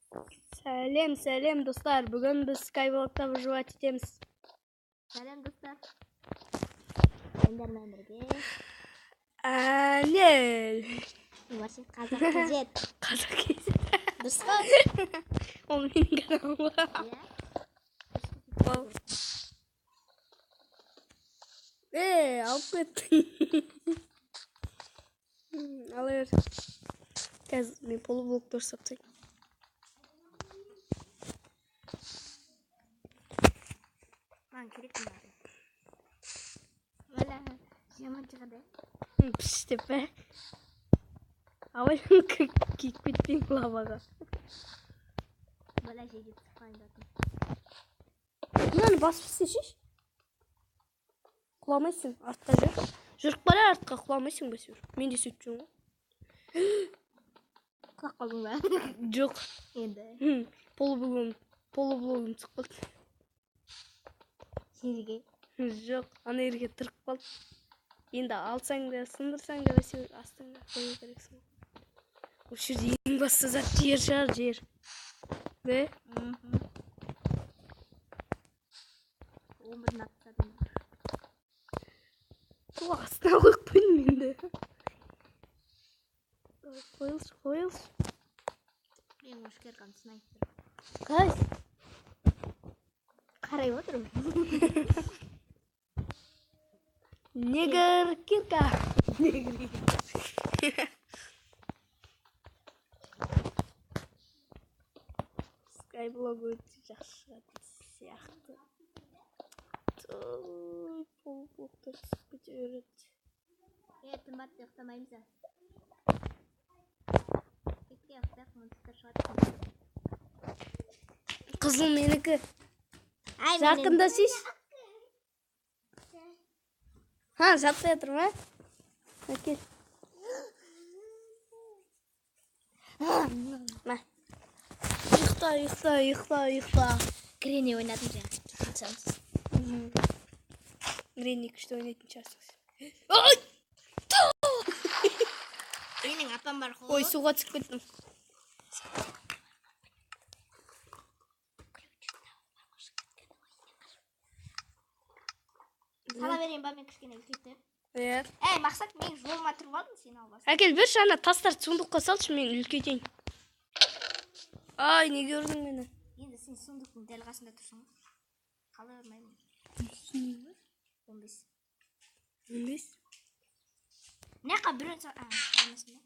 Сәлем достар. Бүгін біз Skyblock'та выживать етеміз. Сәлем достар. Ендермен бірге. Не? Вообще қазақ кезет. Қазақ кезет. Дұрыс қой? Ол менің каналым. Алып кеттің. Алыр. Қазір мен полублоктар саптайым. Маған керек мынады. Вала, жаман шығады. Піш деп бе? Авайлым киіп кетпейін лаваға. Вала жеге тұқпайындатын. Мынаны басып істешеш? Құламайсың, артқа жүр. Жүріп бара артқа құламайсың ба сүйір? Мен де сөйтіп жүрмін ғой. Құлақ қалдың ба? Жоқ. Енді. Полублогым тұқпады. Жерге? Жоқ, ана ерге тұрып қалды. Енді алсаң да, сындырсаң да, астың да қою керексің. Ол жерде ең басты зат жер шығар, жер. Бе? Өмірін аттадым. Астына қойып қойдым енді. Қойылшы. Мен өшкерген снайпер. Қай? Қарай отырым. Негр кирка. Skyblock өте жақсы сияқты. Полублоктар түсіп кете береді. Тымат ұйықтамаймыз да. Кетке ұйықтақ, монстр шығады. Қызыл менікі. Жақында сеш? Ха, жатпай жатыр ма? Әкел. Ма. Ұйықта. Грене ойнадым жаңа. Грене күшті ойнайтын шығарсыз. Ой! Менің апам бар ғой. Ой, суға түсіп кеттім. Сала берейін ба, мен кішкене үлкейтіп. Мақсат, мен жолыма тұрып алдым, сен албасың. Әкел, берші ана тастарды сундыққа салшы, мен үлкейтейін. Ай, не көрдің мені? Енді сен сундықтың дәл қасында тұрсың. Қалай ұрмаймын? 15. 15? Неқа бірін сал... Қалмасын ба?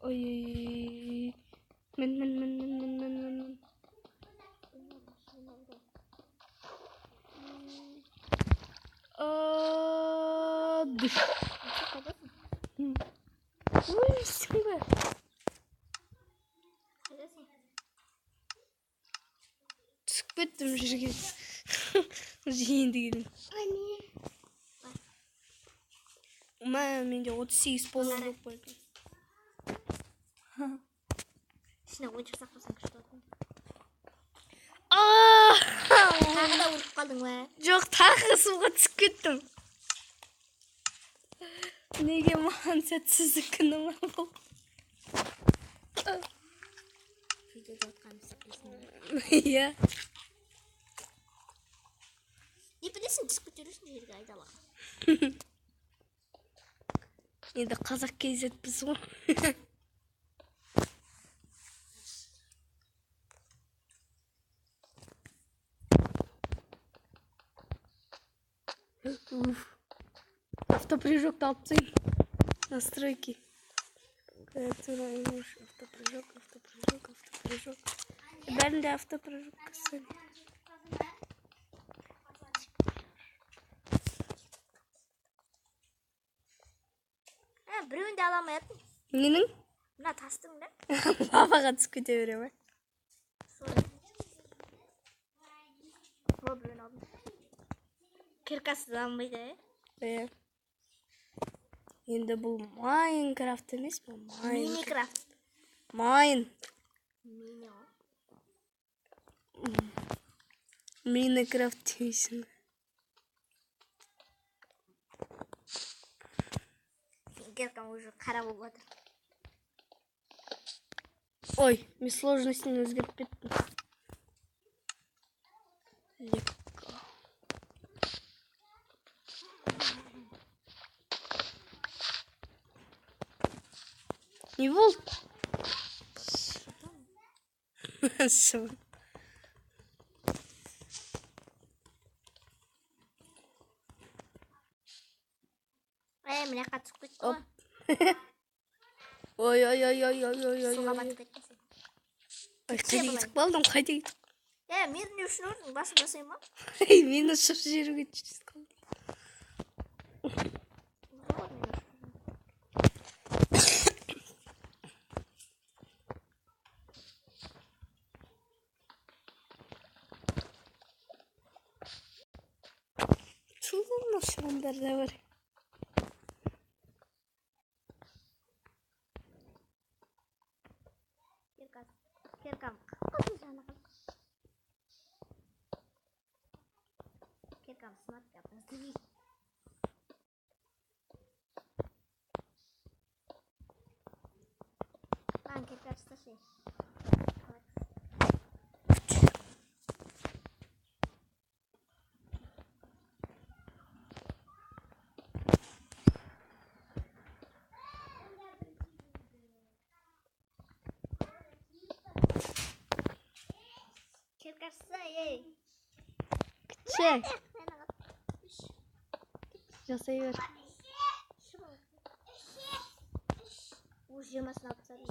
Ой, мен. Дүш. Ой, сің бе? Түсіп кеттім жерге. Жиынды келдім. Менде 38 полы болып қойды. Ішіне ойыншық сақпасаң күшті отын. Тағы да ұрып қалдың ба? Жоқ, тағы суға түсіп кеттім. Неге маған сәтсіздік күні ма бұл? Видеода отқанымыз сәттесің. Иә. Не білесің, түсіп көтересің жерге айдалаға. Енді қазақ кезетпіз ғой. Автопрыжок алып тастайын. Настройки. Автопрыжок. Бәрінде автопрыжок кісі. Біреуінде аламайатын. Ненің? Мына тастың да? Лаваға түсіп кете бере ме? Біреуін алдым. Кіркасы да алмайды, Иә. Енді бұл Майнкрафт емес бұл? Миникрафт. Миникрафт дейсің. Киркам уже қара болып отыр. Ой, мен сложностін өзгеріп кеттім. Легко. Не болды? Что? Мына жаққа түсіп кетті ғой. Ой, ой, ой, ой, ой, ой, ой, Суға ой. батып кеткенсің. Ой, қайда кетіп қалдым, қайда кетіп Мен не үшін ұрдың? Басып жасай ма? қалдым? Мен ұшып жерге түсіп қалдым. Çılgın şunlar da var. Киркам. Киркам сынап кеттім. Киркам тасташы. Киркасы, ей. Çek. Жасай бер. Уж жиырмасын алып тастадым.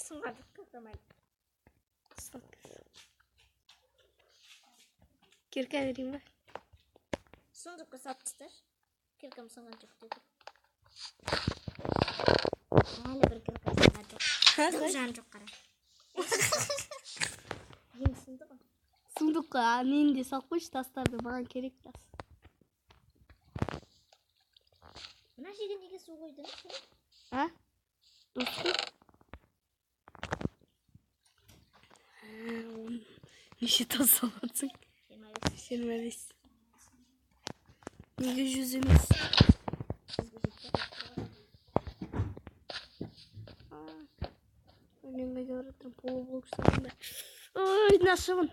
Сыңғырдық қыздамайды. Кирка vereyim ben. Сундукка салып тасташы. Киркам сынған жоқ деді. Әлі бір кирка сынған жоқ. Жан жоқ қара. Ең сынды ғой. Сундukқа нені де салып қойшы, тастарды маған керек тас. Мына жерге неге су қойдың? А? Достым? Неше тас салатсың? 25. Неге 100 емес? Мен қайда баратырмын, полублок ұстадым. Ой, нашымын.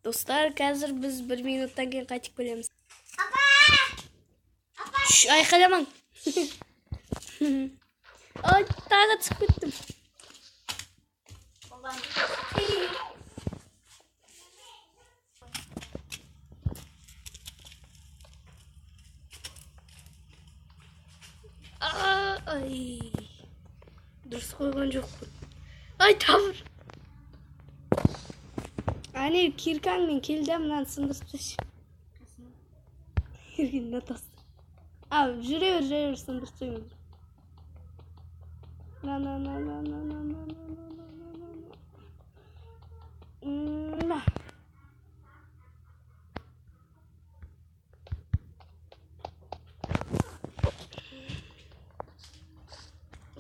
Достар, қазір біз 1 минуттан кейін қайтып келеміз. Апа! Айқайламаң. Ой, тағы түсіп кеттім. Ай, дұрыс қойған жоқпын. Ай, табыр. Ане, киркаңмен келді, мұнан сындырып тасташы. Киркаңмен тасты. Ау, жүре бер сындырып тастаймын. На.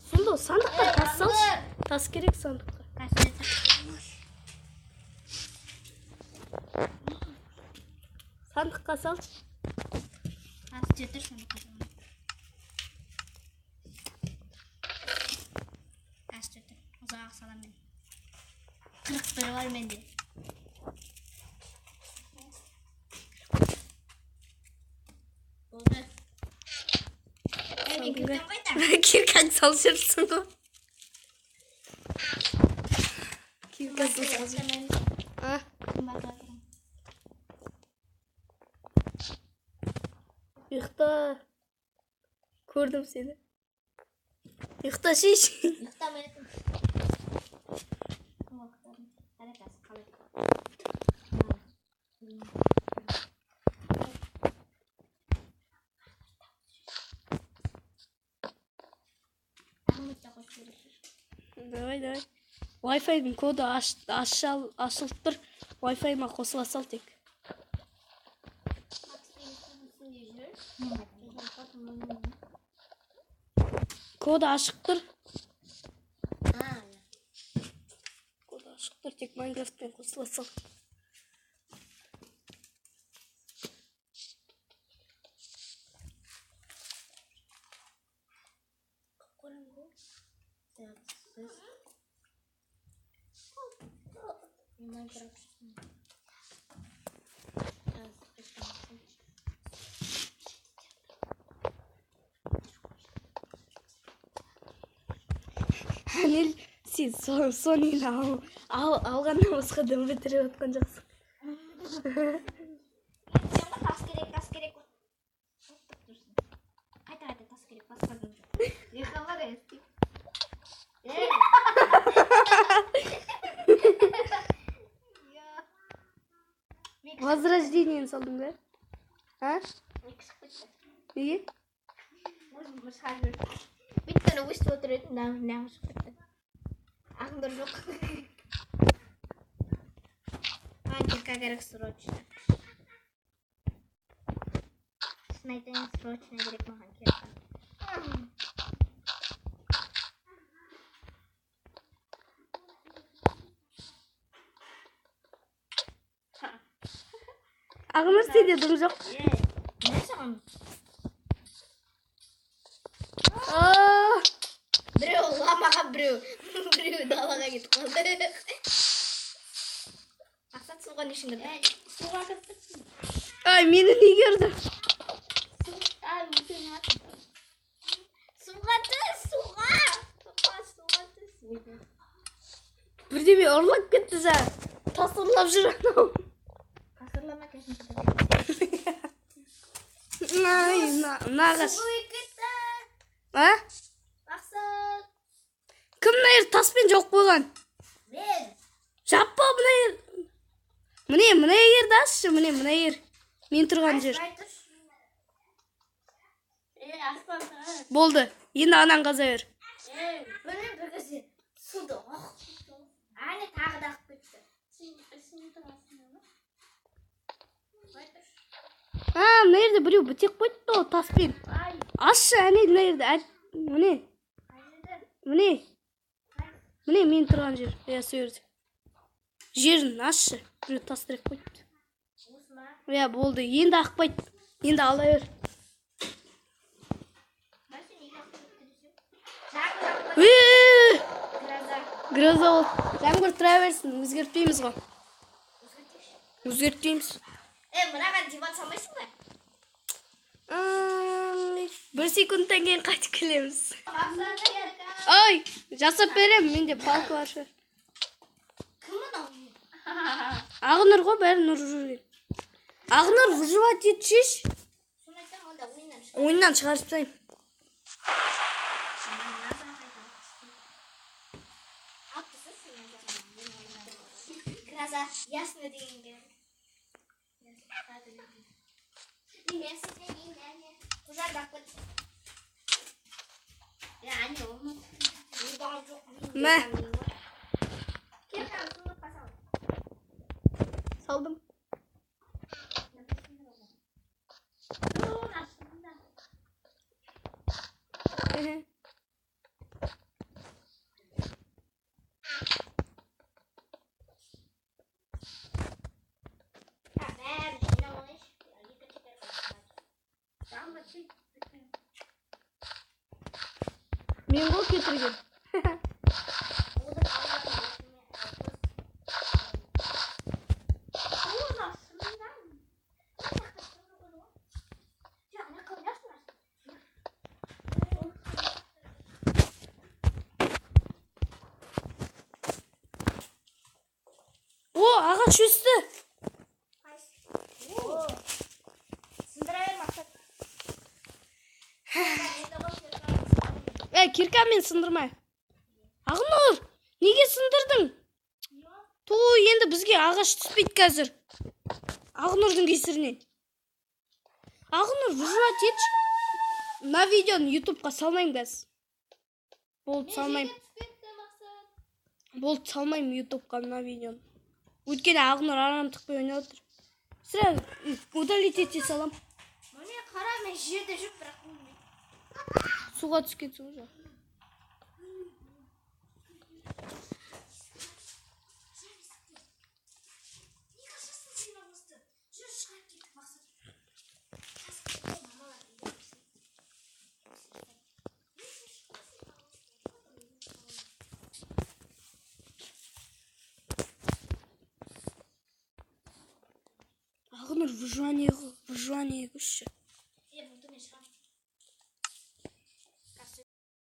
Сонда сандыққа тас салшы. Тас керек сандыққа. Сандыққа салшы. Тас жетір сандыққа. Тас жетір. Ұзақ салам мен. 41 бар менде. Болды. Мен кіркем қайда? Киркаң салып жүрсің ғой. Киркасын салып. А? Ұйықта. Көрдім сені. Ұйықта шеш. Ұйықтамайтын. Қалай? Давай. Wi-Fi-дің коды ашылып тұр. Wi-Fi-ма қосыла сал тек. Коды ашық тұр. Коды ашық тұр, тек Майнкрафтпен қосыла сал. Анел, сен соны алғаннан басқа дым бітіріп отқан жоқсың. тас керек. Қайта тас керек, басқа дым жоқ. Екалар ести. Возрождениені салдың ба? А? Неге? Биттен өстіп отыратын, нағын шығып кетті. Ағындар жоқ. Кирка керек срочно. Шын айтайын, срочно керек маған кирка. Ағыныр сенде дым жоқ. Не саған? Біреу ламаға біреу далаға кетіп қалды. Мақсат суға не үшін кірді? Суға кірді. Ай, мені не көрді? Суға түс. Бірдеме ұрлап кетті жа. Тасырлап жүр анау. Қасырлама кәсін Ай, нағаш. Суға кетті. А? Мақсат. Кім мына ер таспен жоқ қойған? Мен. Жаппа мына ер. Мына ерді ашшы, мына ер. Мен тұрған жер. Болды. Енді анан қаза бер. Міне бір кезде суды оқып. Әне тағы да ақып кетті. Мына ерде біреу бітек қойды ол таспен. Ашшы, әне мына ерді. Міне мен тұрған жер. Сол жерде. Жерін ашшы. Біреу тас тірек қойды. Болды. Енді ақпайды. Енді ала бер. Гроза ол. Жаңбыр тұра берсін. Өзгертпейміз ғой. Өзгертпейміз. Мынаған диван салмайсың ба? 1 секундтан кейін қайтып келеміз. Ой, жасап берем. Менде палка бар шығар. Кім мынау? Ағыныр ғой, бәрі нұр жүрген. Ағыныр выживать етшеш. Соны айтсам, онда Ойыннан шығарып тастайын. Гроза, ясно дегенге. Мә. Салдым. Мен ғой кетірген. О, ағаш өсті. Киркамен сындырмай. Ағыныр, неге сындырдың? Енді бізге ағаш түспейді қазір. Ағынырдың кесірінен. Ағыныр, выживать етші. Мына видеоны ютубқа салмаймын қазір. Болды, салмаймын. Болды, салмаймын ютубқа мына видеоны. Өйткені Ақнұр арамтықпен ойнап отыр. Сірә удалить ете салам. Міне қара, мен жерде жүріп бірақ білмеймін. Суға түскенсің уже. Ақнұр выживание көшші.